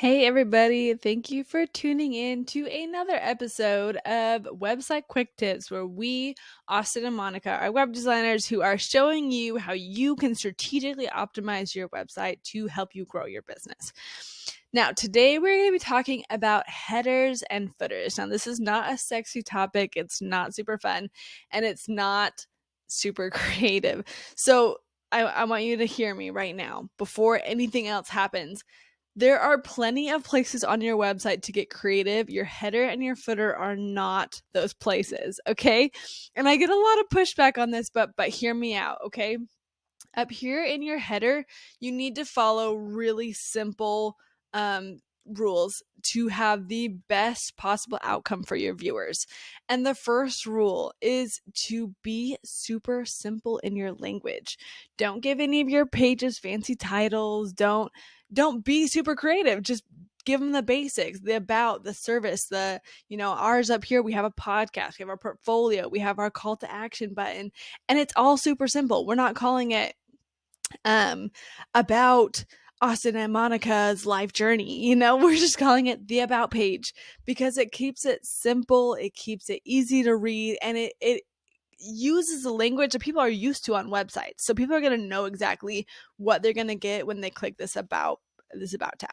Hey, everybody. Thank you for tuning in to another episode of Website Quick Tips, where we, Austin and Monica, are web designers who are showing you how you can strategically optimize your website to help you grow your business. Now, today we're going to be talking about headers and footers. Now, this is not a sexy topic, it's not super fun, and it's not super creative. So, I want you to hear me right now before anything else happens. There are plenty of places on your website to get creative. Your header and your footer are not those places, okay? And I get a lot of pushback on this, but hear me out, okay? Up here in your header, you need to follow really simple rules to have the best possible outcome for your viewers. And the first rule is to be super simple in your language. Don't give any of your pages fancy titles. Don't be super creative. Just give them the basics, the about, the service, ours up here, we have a podcast, we have our portfolio, we have our call to action button, and it's all super simple. We're not calling it about Austin and Monica's life journey. We're just calling it the about page because it keeps it simple, it keeps it easy to read, and it uses the language that people are used to on websites. So people are going to know exactly what they're going to get when they click this about tab.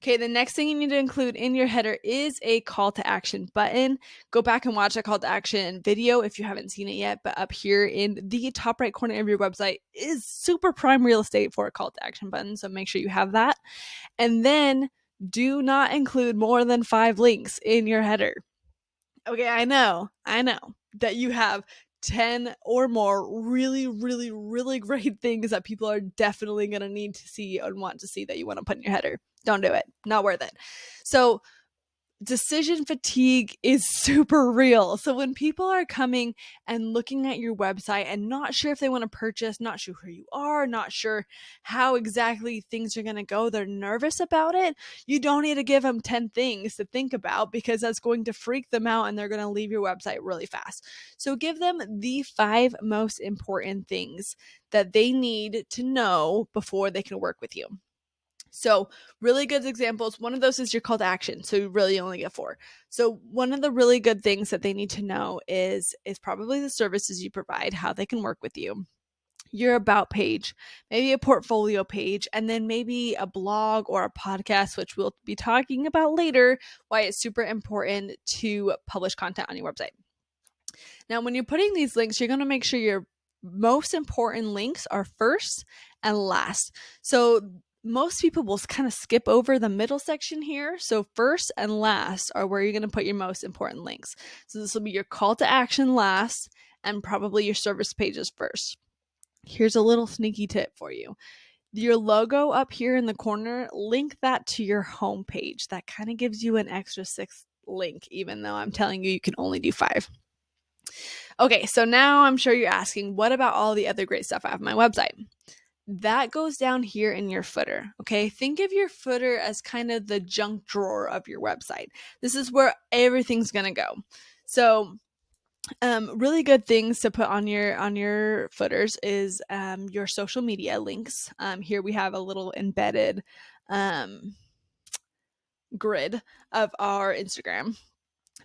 Okay, the next thing you need to include in your header is a call to action button. Go back and watch that call to action video if you haven't seen it yet, but up here in the top right corner of your website is super prime real estate for a call to action button, so make sure you have that. And then do not include more than 5 links in your header. Okay, I know that you have 10 or more really, really, really great things that people are definitely going to need to see and want to see that you want to put in your header. Don't do it. Not worth it. So decision fatigue is super real. So when people are coming and looking at your website and not sure if they want to purchase, not sure who you are, not sure how exactly things are going to go, they're nervous about it, you don't need to give them 10 things to think about because that's going to freak them out and they're going to leave your website really fast. So give them the 5 most important things that they need to know before they can work with you. So really good examples. One of those is your call to action. So you really only get 4. So one of the really good things that they need to know is probably the services you provide, how they can work with you, your about page, maybe a portfolio page, and then maybe a blog or a podcast, which we'll be talking about later, why it's super important to publish content on your website. Now, when you're putting these links, you're going to make sure your most important links are first and last. So most people will kind of skip over the middle section here. So first and last are where you're going to put your most important links. So this will be your call to action last and probably your service pages first. Here's a little sneaky tip for you. Your logo up here in the corner, link that to your home page. That kind of gives you an extra 6 link, even though I'm telling you can only do 5. Okay, so now I'm sure you're asking, what about all the other great stuff I have on my website? That goes down here in your footer, okay? Think of your footer as kind of the junk drawer of your website. This is where everything's going to go. So, really good things to put on your footers is your social media links. Here we have a little embedded grid of our Instagram.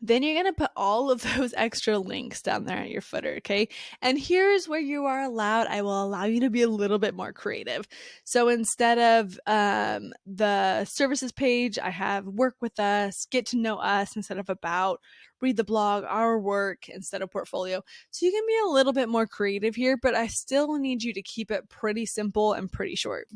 Then you're going to put all of those extra links down there at your footer, okay? And here's where you are allowed. I will allow you to be a little bit more creative. So instead of the services page, I have work with us, get to know us instead of about, read the blog, our work instead of portfolio. So you can be a little bit more creative here, but I still need you to keep it pretty simple and pretty short.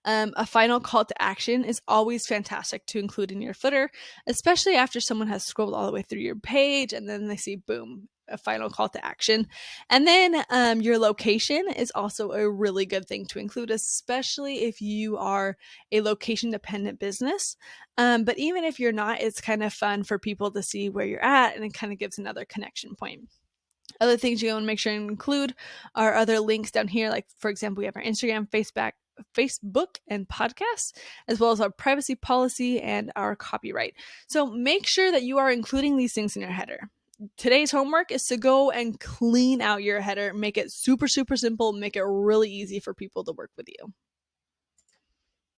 A final call to action is always fantastic to include in your footer, especially after someone has scrolled all the way through your page and then they see, boom, a final call to action. And then your location is also a really good thing to include, especially if you are a location dependent business. But even if you're not, it's kind of fun for people to see where you're at, and it kind of gives another connection point. Other things you want to make sure and include are other links down here. Like, for example, we have our Instagram, Facebook, and podcasts, as well as our privacy policy and our copyright. So make sure that you are including these things in your header. Today's homework is to go and clean out your header, make it super, super simple, make it really easy for people to work with you.